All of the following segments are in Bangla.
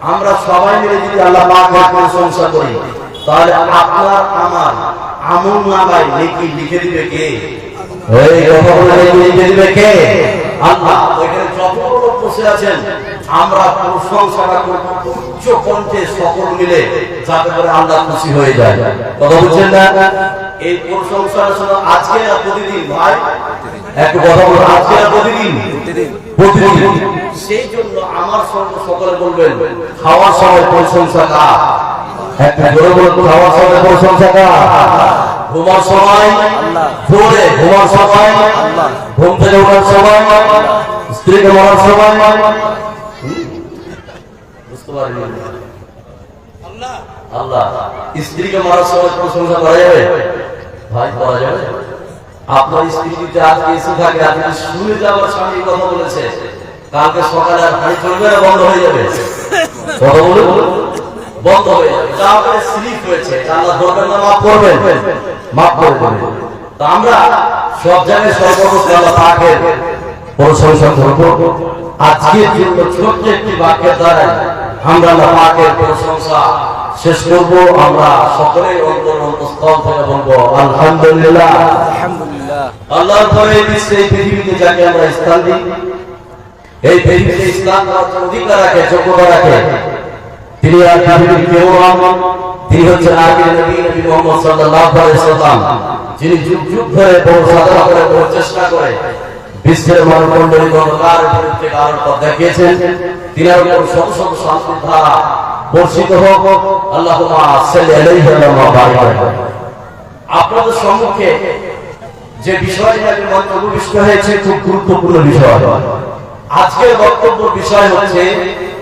আমরা সবাই মিলে যদি আল্লাহ পাকের প্রশংসা করি, তাহলে আপনার আমার আমলনামায় নেকি লিখে দিবে কে? এই কথা বলে লিখে দিবে কে? আল্লাহ। ওইখানে যত লোক বসে আছেন, আমরা প্রশংসাটা করব উচ্চ কণ্ঠে সকল মিলে, যাতে করে আল্লাহ খুশি হয়ে যায়। কথা বুঝছেন না? এই প্রশংসাটা শুধু আজকে না প্রতিদিন ভাই? একটু কথা বলুন, আজকে না প্রতিদিন? প্রতিদিন। সেই জন্য আমার সঙ্গে সকলে বলবেন, খাওয়ার সময় প্রশংসা কার? একটু জোরে বলুন, খাওয়ার সময় প্রশংসা কার? ঘুমার সময় জোরে, ঘুমার সময়, ঘুম থেকে ওঠার সময়, স্ত্রীকে মারার সময়, বুঝতে পারিনি আল্লাহ। স্ত্রীকে মারার সময় প্রশংসা করা যাবে ভাই? করা যাবে? আপনার স্ত্রী যদি আজকে এসে থাকে, আপনি শুনে যাওয়ার স্বামী কথা বলেছে, কালকে সকালে আর পানি চলবে না, বন্ধ হয়ে যাবে। কথা বলে বন্ধ হয়ে যাবে। যা করে স্লিপ হয়েছে, আল্লাহ দরকার না মাফ করবেন, মাফ করে দেবেন। তো আমরা সব জায়গায় সর্বপ্রথম আল্লাহ পাকের প্রশংসা করব। আজকের জন্য ছোট্ট একটি বাক্যের দ্বারা আমরা আল্লাহ পাকের প্রশংসা শেষ করব। আমরা সকলেই অন্তরস্থল থেকে বলবো আলহামদুলিল্লাহ। আল্লাহর পরে এই পৃথিবীতে যাকে আমরা স্থান দিই, এই পৃথিবীতে স্থান দেওয়ার অধিকার রাখে, যোগ্যতা রাখে, তিনি আর পৃথিবীর কেউ নন। তিনি হচ্ছেন আখির নবী, নবী মুহাম্মদ সাল্লাল্লাহু আলাইহি ওয়াসাল্লাম, যিনি যুগ যুগ ধরে বড় সাধনা করে, বড় চেষ্টা করে বিশ্বের মানবমণ্ডলীর অন্ধকার বিরুদ্ধে আলোর পথ দেখিয়েছেন। তিনার উপর শত শত শান্তির ধারা বর্ষিত হোক। আল্লাহুম্মা সাল্লি আলাইহি ওয়া বারিক। আপনাদের সম্মুখে যে বিষয়টা মঞ্চে উপবিষ্ট হয়েছে, খুব গুরুত্বপূর্ণ বিষয়। আজকের বক্তব্যের বিষয় হচ্ছে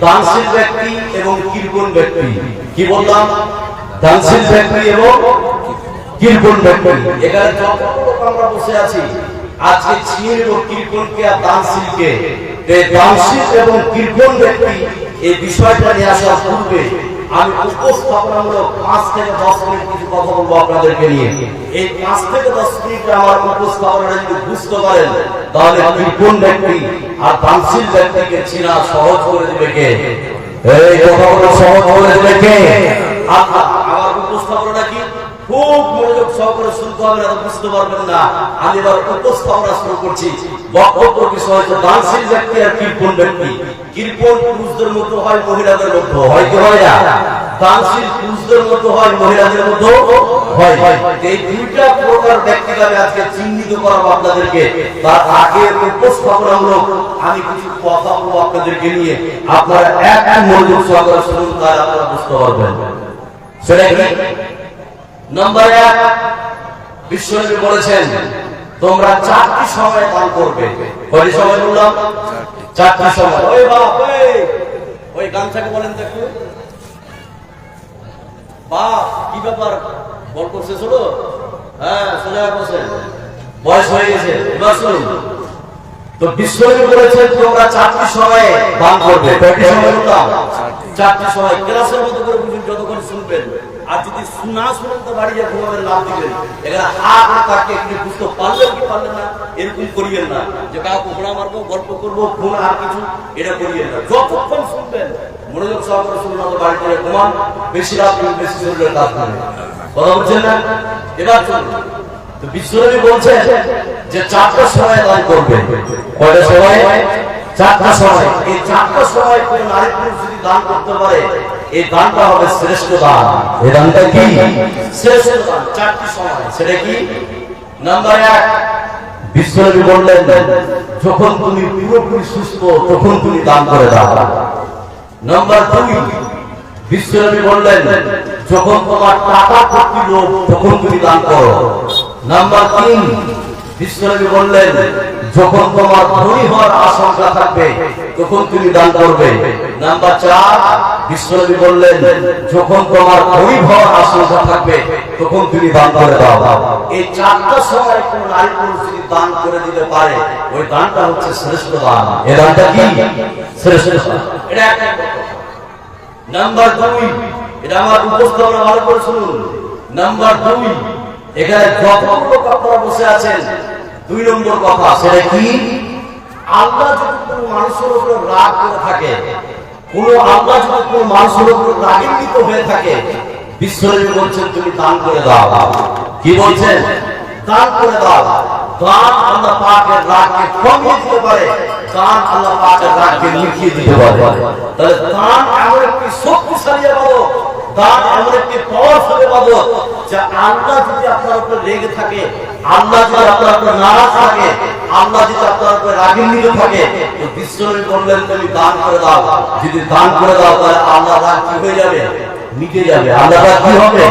দানশীল ব্যক্তি এবং কৃপণ ব্যক্তি। কি বললাম? দানশীল ব্যক্তি এবং কৃপণ ব্যক্তি। এখানে যত লোক আমরা বসে আছি, আজকে ছিন এবং কৃপণকে আর দানশীলকে, দানশীল এবং কৃপণ ব্যক্তি এই বিষয়টা নিয়ে আসার পূর্বে আমি উপস্থাপনামূলক 5 থেকে 10 মিনিট কিছু কথা বলবো আপনাদেরকে নিয়ে। এই 5 থেকে 10 মিনিট আমার উপস্থাপনাটা যদি বুঝতে পারেন, তাহলে কৃপণ ব্যক্তি আর দানশীল ব্যক্তিকে চেনা সহজ করে দিবে কে? এই কথাগুলো সহজ করে দিবে কে? আল্লাহ। আমার উপস্থাপনাটা কি খুব মনোযোগ সহকারে শুনতে হবে, না বুঝতে পারবেন না। আমি এবার উপস্থাপনা শুরু করছি। বক্তব্যের বিষয় হচ্ছে দানশীল ব্যক্তি আর কৃপণ ব্যক্তি। কৃপণ পুরুষদের মতো হয়, মহিলাদের মতো হয়, কি হয় না? দানশীল পুরুষদের মতো হয়, মহিলাদের মতো হয়। এই দুইটা প্রকার ব্যক্তিকে আমি আজকে চিহ্নিত করাবো আপনাদেরকে। তার আগে উপস্থাপনামূলক আমি কিছু কথা বলবো আপনাদেরকে নিয়ে। আপনারা এক মনোযোগ সহকারে শুনুন, তাহলে আপনারা বুঝতে পারবেন। সেটা কি? নাম্বার 1, বিশ্বনবী বলেছেন তোমরা 4টি সময় দান করবে। কয়টি সময় বললাম? 4টি সময়। ওই বাপ, ওই গামছাকে বলেন তো একটু। বাপ, কি ব্যাপার? গল্প শেষ হলো? হ্যাঁ, সোজা বসেন, বয়স হয়ে গেছে, এবার শুনুন। তো বিশ্বনবী বলেছেন তোমরা 4টি সময়ে দান করবে। কয়টি সময় বললাম? 4টি সময়। ক্লাসের মতো করে বুঝুন, যতক্ষণ শুনবেন। আর যদি না শুনেন তো বাড়ি গিয়ে ঘুমাবেন, লাভ দিবেন। এখানে কাকে একটু বুঝতে পারলেন কি পারলেন না, এরকম করিবেন না যে কাউকে ঘোড়া মারবো, গল্প করবো, ফোন আর কিছু, এটা করিবেন না। যতক্ষণ শুনবেন মনোযোগ সহকারে শুনুন, তো বাড়ি গিয়ে ঘুমান। বেশি রাত বেশি শরীরের কাজ করেন। কথা বলছেন না? এবার চলুন। তো বিশ্বনবী বলছেন যে 4টা সময় দান করবে। কয়টা সময়? 4টা সময়। এই 4টা সময় কোন নারী পুরুষ যদি দান করতে পারে, এই দানটা হবে শ্রেষ্ঠ দান। এই দানটা কি? শ্রেষ্ঠ দান। 4টি সময়। সেটা কি? নাম্বার 1, বিশ্বনবী বললেন যখন তুমি পুরোপুরি সুস্থ, তখন তুমি দান করে দাও। নাম্বার 2, বিশ্বনবী বললেন যখন তোমার টাকা ভর্তি লোভ, তখন তুমি দান করো। নাম্বার 3, বিশ্বনবী বললেন যখন তোমার ধনী হওয়ার আশঙ্কা থাকবে, তখন তুমি দান করবে। নাম্বার 4, বিশ্বনবী বললেন যখন তোমার গরিব হওয়ার আশঙ্কা থাকবে, তখন তুমি দান করে দাও। এই 4টা সময় কোন নারী পুরুষ যদি দান করে দিতে পারে, ওই দানটা হচ্ছে শ্রেষ্ঠ দান। এই দানটা কি? শ্রেষ্ঠ দান। এটা একটা কথা। নাম্বার 2, এটা আমার উপস্থাপনা ভালো করে শুনুন। নাম্বার 2, এখানে যত লোক আপনারা বসে আছেন, 2 নম্বর কথা, সেটা কি? আল্লাহ যদি কোনো মানুষের উপরে রাগ করে থাকে, কোন আল্লাহ যদি কোন মানুষের উপর রাগান্বিত হয়ে থাকে, বিশ্বনবী বলছেন তুমি দান করে দাও। কি বলছেন? দান করে দাও। দান আল্লাহ পাকের রাগকে কমিয়ে দিতে পারে, দান আল্লাহ পাকের রাগকে মিটিয়ে দিতে পারে। তাহলে দান এমন একটি শক্তিশালী ইবাদত, দান এমন একটি পাওয়ারফুল ইবাদত যে আল্লাহ যদি আপনার উপর রেগে থাকে, আল্লাহ যদি আপনার উপর নারাজ থাকে, আল্লাহ যদি আপনার উপর রাগান্বিত থাকে, তো বিশ্বনবী বললেন তুমি দান করে দাও। যদি দান করে দাও তাহলে আল্লাহর রাগ কি হয়ে যাবে? মিটে যাবে। আল্লাহর রাগ কি হবে?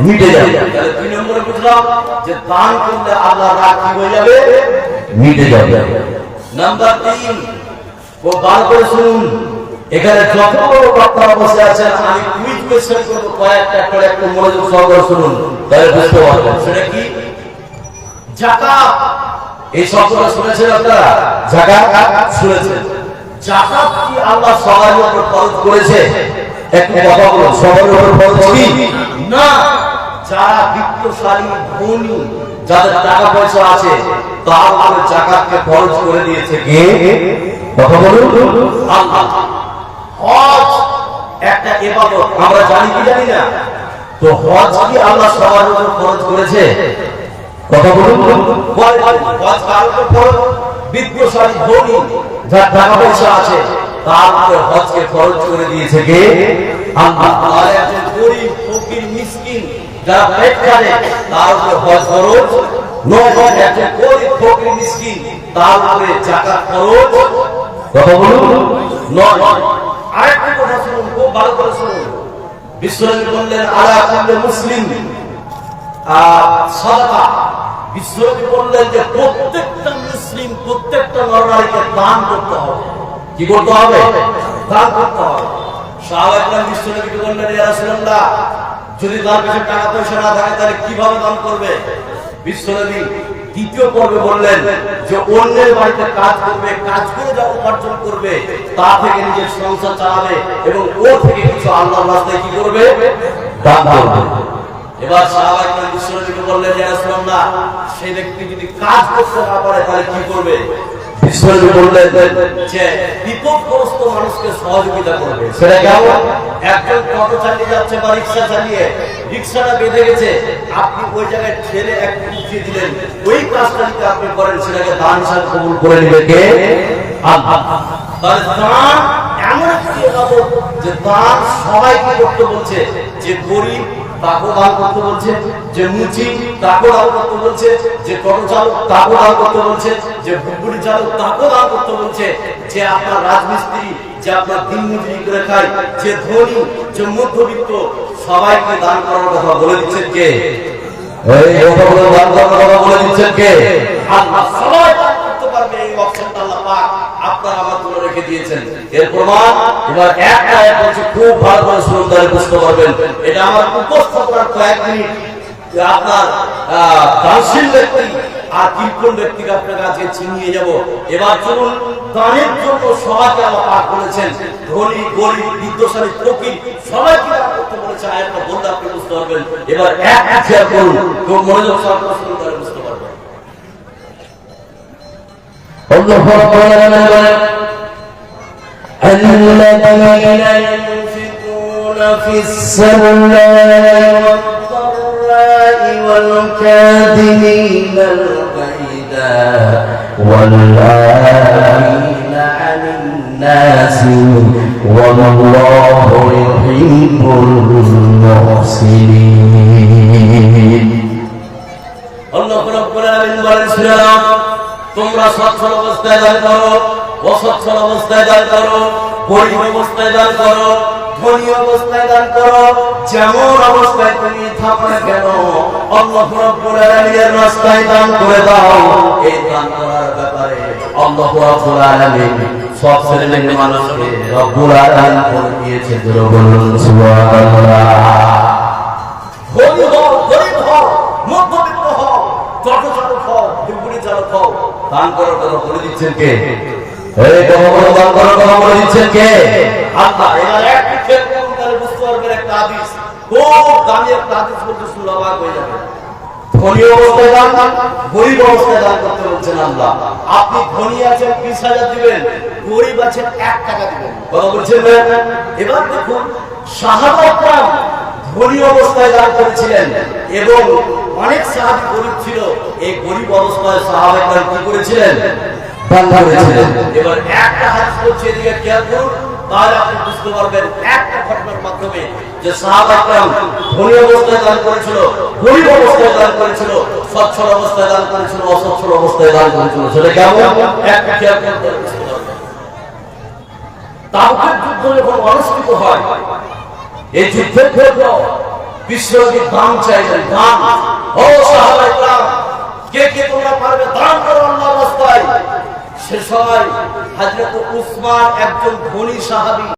মিটে যাবে। তাহলে 2 নম্বরে বুঝলাম যে দান করলে আল্লাহর রাগ কি হয়ে যাবে? মিটে যাবে। নাম্বার 3, ও ভালো করে শুনুন, এখানে যত বড় বক্তারা বসে আছেন আমি কুইজ কোশ্চেন করব, কয়েকটা করে একটু মনোযোগ সহকারে শুনুন, তাহলে বুঝতে পারবেন। সেটা কি? যাকাত। এই শব্দটা শুনেছেন আপনারা? যাকাত শুনেছেন? যাকাত কি আল্লাহ সবার উপর ফরজ করেছে? একটু কথা বলুন, সবার উপর ফরজ কি? না। যারা বিত্তশালী, ধনী, যাদের টাকা পয়সা আছে, তার উপর যাকাতকে ফরজ করে দিয়েছে কে? কথা বলুন, আল্লাহ। হজ একটা ইবাদত, আমরা জানি কি জানি না? তো হজ কি আল্লাহ সবার উপর ফরজ করেছে? কথা বলুন, হজ কার উপর ফরজ? বিত্তশালী, ধনী, যার টাকা পয়সা আছে, তার উপর হজকে ফরজ করে দিয়েছে কে? আল্লাহ। আর একজন গরীব, ফকির, মিসকিন, যারা পেট কাটে, তার উপর হজ ফরজ নয়। একজন গরীব, ফকির, মিসকিন, তার উপরে যাকাত ফরজ, কথা বলুন, নয়। আরেকটা কথা শুনুন, খুব ভালো করে শুনুন। বিশ্বনবী বললেন আলা কুল্লি মুসলিম সাদাকা। বিশ্বনবী বললেন যে প্রত্যেকটা মুসলিম, প্রত্যেকটা নরনারীকে দান করতে হবে। কি করতে হবে? দান করতে হবে। সাহাবায়ে কেরাম বিশ্বনবীকে বললেন ইয়া রাসূলুল্লাহ, যদি তার কাছে টাকা পয়সা না থাকে তাহলে কিভাবে দান করবে? বিশ্বনবী দ্বিতীয় পর্বে বললেন যে অন্যের বাড়িতে কাজ করবে, কাজ করে যা উপার্জন করবে তা থেকে নিজের সংসার চালাবে এবং ও থেকে কিছু আল্লাহর রাস্তায় কি করবে? দান করবে। এবার সাহাবায়ে কেরাম বিশ্বনবীকে বললেন ইয়া রাসূলুল্লাহ, সেই ব্যক্তি যদি কাজ করতে না পারে তাহলে কি করবে? বিশ্বনবী বললেন যে বিপদগ্রস্ত মানুষকে সহযোগিতা করবে। সেটা কেমন? একজন টোটো চালিয়ে যাচ্ছে বা রিকশা চালিয়ে, রিকশাটা বেঁধে গেছে, আপনি ওই জায়গায় ঠেলে একটু উঠিয়ে দিলেন, ওই কাজটা যদি আপনি করেন সেটাকে দান হিসাবে কবুল করে নেবে কে? আল্লাহ। তাহলে দান এমন একটি ইবাদত যে দান সবাইকে করতে বলছে। যে গরিব তাকেও দান করতে বলছে, যে মুচি তাকেও দান করতে বলছে, যে টোটো চালক তাকেও দান করতে বলছে, যে বুড়ি চালক তাকেও দান করতে বলছে, যে আপনার রাজমিস্ত্রি, যে আপনার দিন মজুরি করে খায়, যে ধনী, যে মধ্যবিত্ত, সবাইকে দান করার কথা বলে দিচ্ছেন কে? এই কথাগুলো দান করার কথা বলে দিচ্ছেন কে? আল্লাহ। সবাই দান করতে পারবে, এই অপশনটা আল্লাহ পাক আপনার আমার জন্য রেখে দিয়েছেন। এর প্রমাণ এবার একটা আয়াত বলছে, খুব ভালো করে শুনুন, তাহলে বুঝতে পারবেন। এটা আমার উপস্থাপনার কয়েক মিনিট আপনার দানশীল ব্যক্তি আর কৃপণ ব্যক্তিকে আপনার কাছে ছিনিয়ে যাব। এবার চলুন, দানের জন্য সবাইকে আল্লাহ পাক বলেছেন, ধনী, গরিব, বিত্তশালী, ফকির, সবাইকে দান করতে বলেছে। আয়াতটা বললে আপনি বুঝতে পারবেন। এবার এক শেয়ার করুন, খুব মনোযোগ সহকারে শুনুন, তাহলে বুঝতে পারবেন। আল্লাহু আকবার। الذين ينفقون في السراء والضراء والكاظمين الغيظ والعافين عن الناس والله يحب المحسنين। আল্লাহ রাব্বুল আলামিন বলেন, তোমরা সচ্ছল অবস্থায় দান করো, অসচ্ছল অবস্থায় দান করো, গরিব অবস্থায় দান করো, ধনী অবস্থায় দান করো, যেমন অবস্থায় তুমি থাকো না কেন আল্লাহ রাব্বুল আলামিনের রাস্তায় দান করে দাও। এই দান করার ব্যাপারে আল্লাহ রাব্বুল আলামিন সব শ্রেণীর মানুষকে রব্বুল আলামিন করে দিয়েছে। বলুন সুবহানাল্লাহ। ধনী হও, গরিব হও, মধ্যবিত্ত হও, ছোট চালক হও, বুড়ি চালক হও, দান করার কথা বলে দিচ্ছেন কে? এই কথা দান করার কথা বলে দিচ্ছেন কে? আল্লাহ। এবার একটু খেয়াল করুন, তাহলে বুঝতে পারবেন একটা হাদিস, খুব দামি একটা হাদিস বলতে শুনলে অবাক হয়ে যাবে। ধনী অবস্থায় দান, গরিব অবস্থায় দান করতে বলছেন আল্লাহ। আপনি ধনী আছেন 20,000 দিবেন, গরিব আছেন 1 টাকা দিবেন। কথা বলছেন না? এবার দেখুন সাহাবারা ধনী অবস্থায় দান করেছিলেন এবং অনেক সাহাবী গরিব ছিল। এই গরিব অবস্থায় সাহাবারা কি করেছিলেন? দান করেছিলেন। এবার একটা হাদিস বলছে, এদিকে খেয়াল করুন, তাহলে আপনি বুঝতে পারবেন একটা ঘটনার মাধ্যমে যে সাহাবারা ধনী অবস্থায় দান করেছিল, গরিব অবস্থায় দান করেছিল, সচ্ছল অবস্থায় দান করেছিল, অসচ্ছল অবস্থায় দান করেছিল। সেটা কেমন? একটা খেয়াল করতে বুঝতে পারবেন। তাবুকের যুদ্ধ যখন অনুষ্ঠিত হয়, এই যুদ্ধের পর বিশ্বনবী দান চাইলেন, দান। ও সাহাবারা, কে কে তোমরা পারবে দান করো আল্লাহর রাস্তায়? সে সময় হযরত উসমান একজন ধনী সাহাবী।